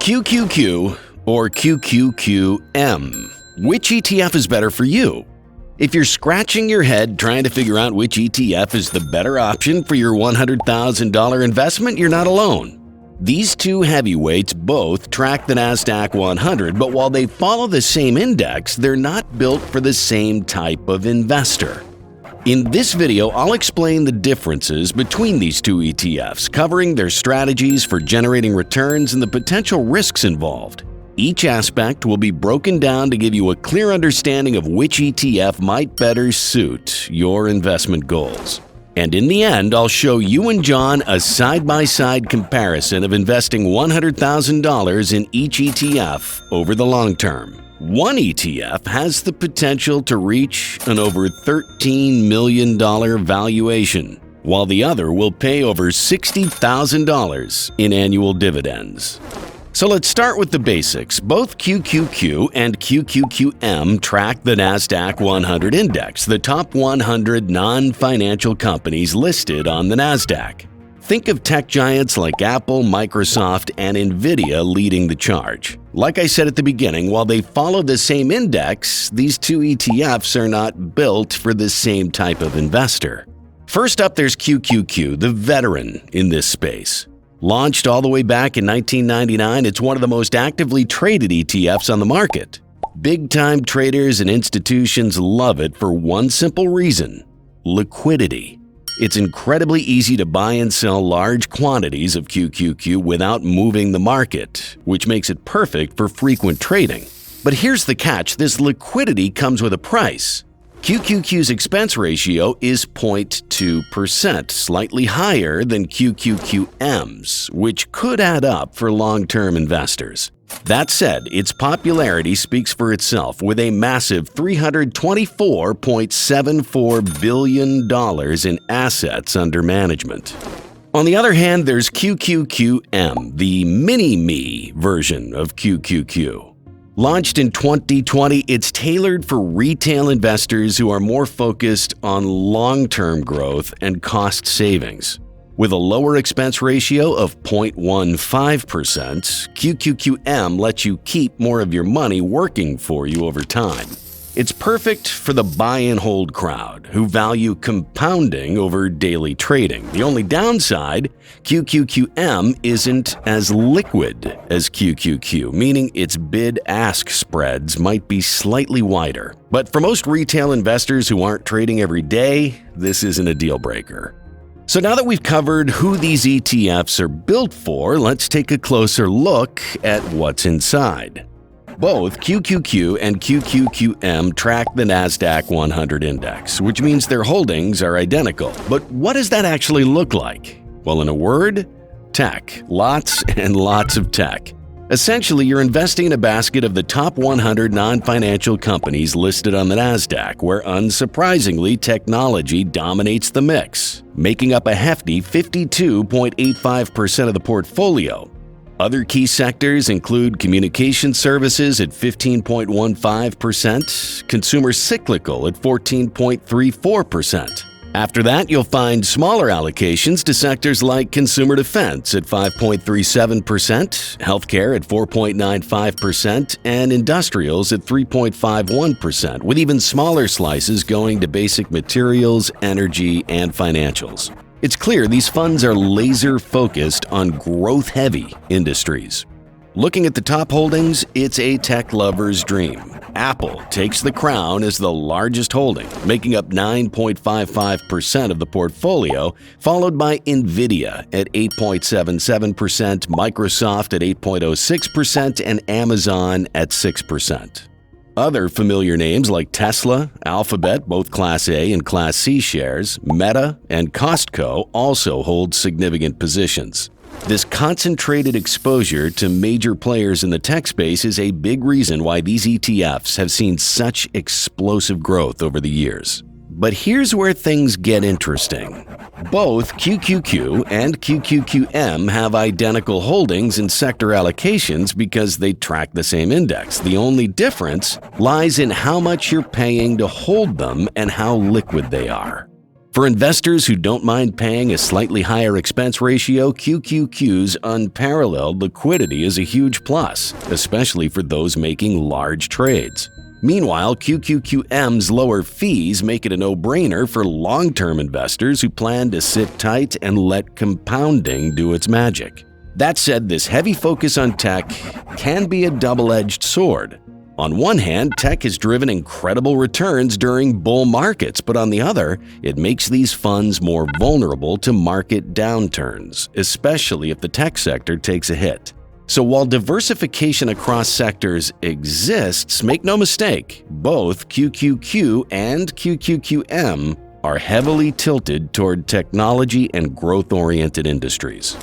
QQQ or QQQM? Which ETF is better for you? If you're scratching your head trying to figure out which ETF is the better option for your $100,000 investment, you're not alone. These two heavyweights both track the Nasdaq 100, but while they follow the same index, they're not built for the same type of investor. In this video, I'll explain the differences between these two ETFs, covering their strategies for generating returns and the potential risks involved. Each aspect will be broken down to give you a clear understanding of which ETF might better suit your investment goals. And in the end, I'll show you and John a side-by-side comparison of investing $100,000 in each ETF over the long term. One ETF has the potential to reach an over $13 million valuation, while the other will pay over $60,000 in annual dividends. So let's start with the basics. Both QQQ and QQQM track the Nasdaq 100 index, the top 100 non-financial companies listed on the Nasdaq. Think of tech giants like Apple, Microsoft, and Nvidia leading the charge. Like I said at the beginning, while they follow the same index, these two ETFs are not built for the same type of investor. First up, there's QQQ, the veteran in this space. Launched all the way back in 1999, it's one of the most actively traded ETFs on the market. Big-time traders and institutions love it for one simple reason: liquidity. It's incredibly easy to buy and sell large quantities of QQQ without moving the market, which makes it perfect for frequent trading. But here's the catch: this liquidity comes with a price. QQQ's expense ratio is 0.2%, slightly higher than QQQM's, which could add up for long-term investors. That said, its popularity speaks for itself, with a massive $324.74 billion in assets under management. On the other hand, there's QQQM, the mini-me version of QQQ. Launched in 2020, it's tailored for retail investors who are more focused on long-term growth and cost savings. With a lower expense ratio of 0.15%, QQQM lets you keep more of your money working for you over time. It's perfect for the buy-and-hold crowd who value compounding over daily trading. The only downside, QQQM isn't as liquid as QQQ, meaning its bid-ask spreads might be slightly wider. But for most retail investors who aren't trading every day, this isn't a deal-breaker. So now that we've covered who these ETFs are built for, let's take a closer look at what's inside. Both QQQ and QQQM track the Nasdaq 100 index, which means their holdings are identical. But what does that actually look like? Well, in a word, tech. Lots and lots of tech. Essentially, you're investing in a basket of the top 100 non-financial companies listed on the Nasdaq, where unsurprisingly, technology dominates the mix, making up a hefty 52.85% of the portfolio. Other key sectors include communication services at 15.15%, consumer cyclical at 14.34%. After that, you'll find smaller allocations to sectors like consumer defense at 5.37%, healthcare at 4.95%, and industrials at 3.51%, with even smaller slices going to basic materials, energy, and financials. It's clear these funds are laser-focused on growth-heavy industries. Looking at the top holdings, it's a tech lover's dream. Apple takes the crown as the largest holding, making up 9.55% of the portfolio, followed by Nvidia at 8.77%, Microsoft at 8.06%, and Amazon at 6%. Other familiar names like Tesla, Alphabet, both Class A and Class C shares, Meta, and Costco also hold significant positions. This concentrated exposure to major players in the tech space is a big reason why these ETFs have seen such explosive growth over the years. But here's where things get interesting. Both QQQ and QQQM have identical holdings and sector allocations because they track the same index. The only difference lies in how much you're paying to hold them and how liquid they are. For investors who don't mind paying a slightly higher expense ratio, QQQ's unparalleled liquidity is a huge plus, especially for those making large trades. Meanwhile, QQQM's lower fees make it a no-brainer for long-term investors who plan to sit tight and let compounding do its magic. That said, this heavy focus on tech can be a double-edged sword. On one hand, tech has driven incredible returns during bull markets, but on the other, it makes these funds more vulnerable to market downturns, especially if the tech sector takes a hit. So while diversification across sectors exists, make no mistake, both QQQ and QQQM are heavily tilted toward technology and growth-oriented industries.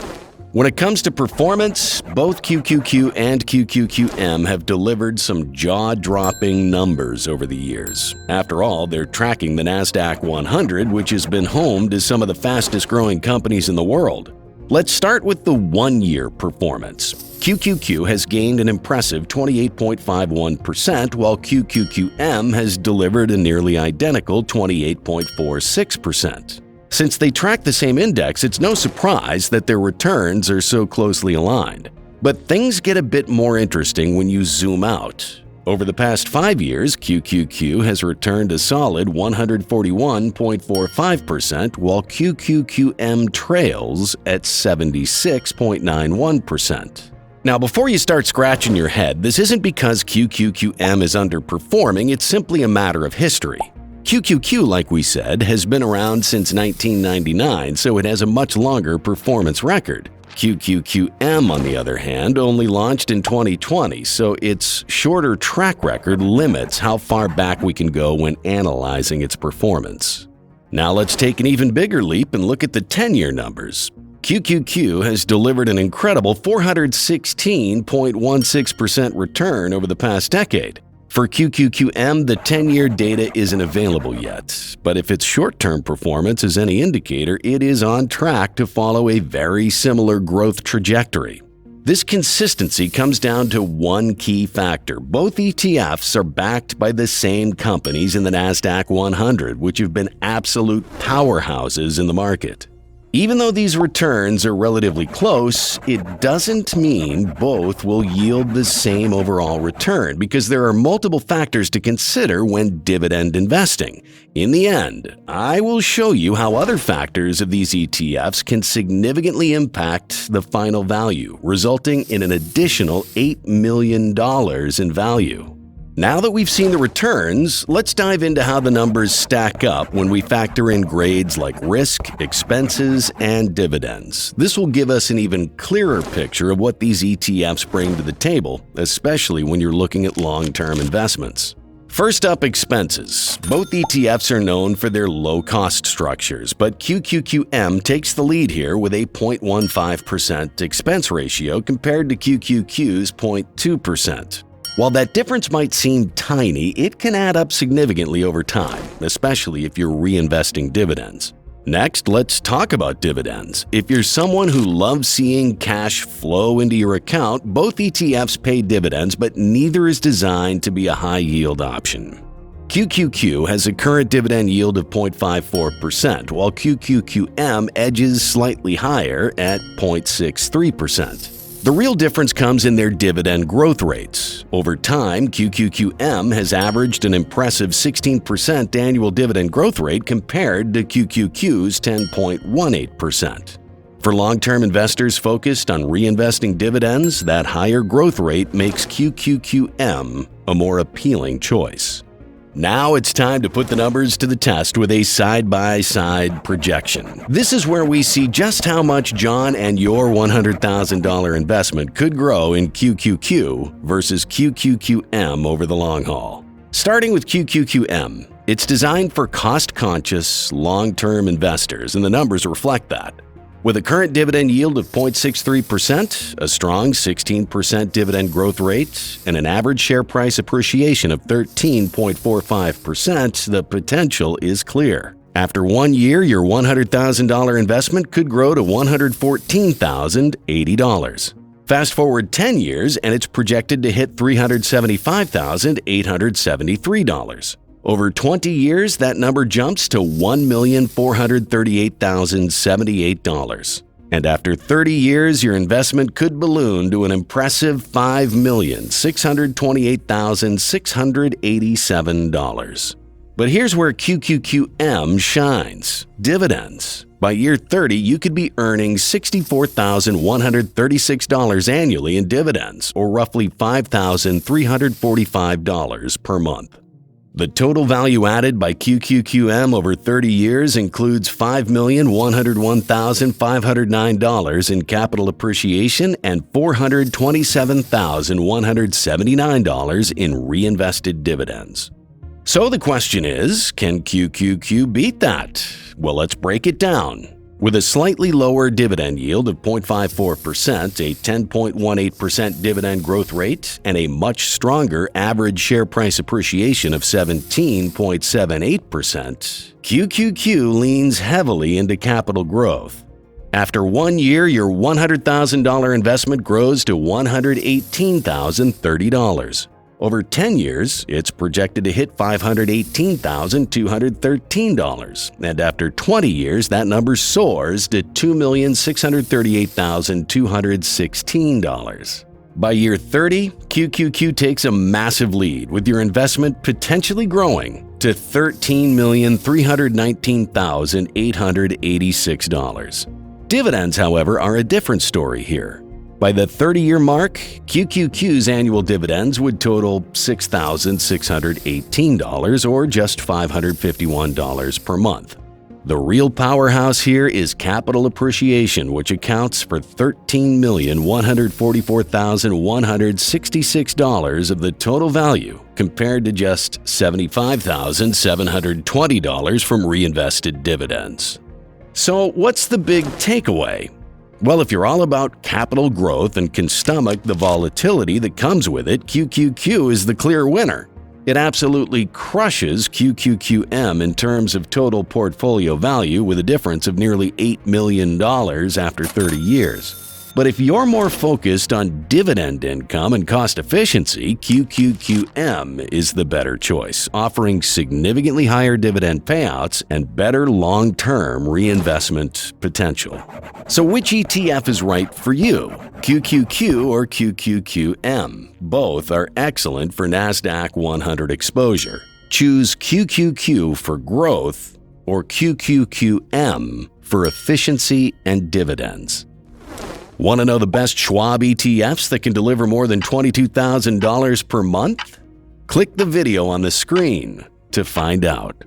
When it comes to performance, both QQQ and QQQM have delivered some jaw-dropping numbers over the years. After all, they're tracking the Nasdaq 100, which has been home to some of the fastest-growing companies in the world. Let's start with the one-year performance. QQQ has gained an impressive 28.51%, while QQQM has delivered a nearly identical 28.46%. Since they track the same index, it's no surprise that their returns are so closely aligned. But things get a bit more interesting when you zoom out. Over the past 5 years, QQQ has returned a solid 141.45%, while QQQM trails at 76.91%. Now, before you start scratching your head, this isn't because QQQM is underperforming, it's simply a matter of history. QQQ, like we said, has been around since 1999, so it has a much longer performance record. QQQM, on the other hand, only launched in 2020, so its shorter track record limits how far back we can go when analyzing its performance. Now let's take an even bigger leap and look at the 10-year numbers. QQQ has delivered an incredible 416.16% return over the past decade. For QQQM, the 10-year data isn't available yet, but if its short-term performance is any indicator, it is on track to follow a very similar growth trajectory. This consistency comes down to one key factor. Both ETFs are backed by the same companies in the Nasdaq 100, which have been absolute powerhouses in the market. Even though these returns are relatively close, it doesn't mean both will yield the same overall return because there are multiple factors to consider when dividend investing. In the end, I will show you how other factors of these ETFs can significantly impact the final value, resulting in an additional $8 million in value. Now that we've seen the returns, let's dive into how the numbers stack up when we factor in grades like risk, expenses, and dividends. This will give us an even clearer picture of what these ETFs bring to the table, especially when you're looking at long-term investments. First up, expenses. Both ETFs are known for their low-cost structures, but QQQM takes the lead here with a 0.15% expense ratio compared to QQQ's 0.2%. While that difference might seem tiny, it can add up significantly over time, especially if you're reinvesting dividends. Next, let's talk about dividends. If you're someone who loves seeing cash flow into your account, both ETFs pay dividends, but neither is designed to be a high-yield option. QQQ has a current dividend yield of 0.54%, while QQQM edges slightly higher at 0.63%. The real difference comes in their dividend growth rates. Over time, QQQM has averaged an impressive 16% annual dividend growth rate compared to QQQ's 10.18%. For long-term investors focused on reinvesting dividends, that higher growth rate makes QQQM a more appealing choice. Now it's time to put the numbers to the test with a side-by-side projection. This is where we see just how much John and your $100,000 investment could grow in QQQ versus QQQM over the long haul. Starting with QQQM, it's designed for cost-conscious, long-term investors, and the numbers reflect that. With a current dividend yield of 0.63%, a strong 16% dividend growth rate, and an average share price appreciation of 13.45%, the potential is clear. After 1 year, your $100,000 investment could grow to $114,080. Fast forward 10 years, and it's projected to hit $375,873. Over 20 years, that number jumps to $1,438,078. And after 30 years, your investment could balloon to an impressive $5,628,687. But here's where QQQM shines: dividends. By year 30, you could be earning $64,136 annually in dividends, or roughly $5,345 per month. The total value added by QQQM over 30 years includes $5,101,509 in capital appreciation and $427,179 in reinvested dividends. So the question is, can QQQ beat that? Well, let's break it down. With a slightly lower dividend yield of 0.54%, a 10.18% dividend growth rate, and a much stronger average share price appreciation of 17.78%, QQQ leans heavily into capital growth. After 1 year, your $100,000 investment grows to $118,030. Over 10 years, it's projected to hit $518,213, and after 20 years, that number soars to $2,638,216. By year 30, QQQ takes a massive lead, with your investment potentially growing to $13,319,886. Dividends, however, are a different story here. By the 30-year mark, QQQ's annual dividends would total $6,618, or just $551 per month. The real powerhouse here is capital appreciation, which accounts for $13,144,166 of the total value, compared to just $75,720 from reinvested dividends. So what's the big takeaway? Well, if you're all about capital growth and can stomach the volatility that comes with it, QQQ is the clear winner. It absolutely crushes QQQM in terms of total portfolio value, with a difference of nearly $8 million after 30 years. But if you're more focused on dividend income and cost efficiency, QQQM is the better choice, offering significantly higher dividend payouts and better long-term reinvestment potential. So which ETF is right for you? QQQ or QQQM? Both are excellent for Nasdaq 100 exposure. Choose QQQ for growth or QQQM for efficiency and dividends. Want to know the best Schwab ETFs that can deliver more than $22,000 per month? Click the video on the screen to find out.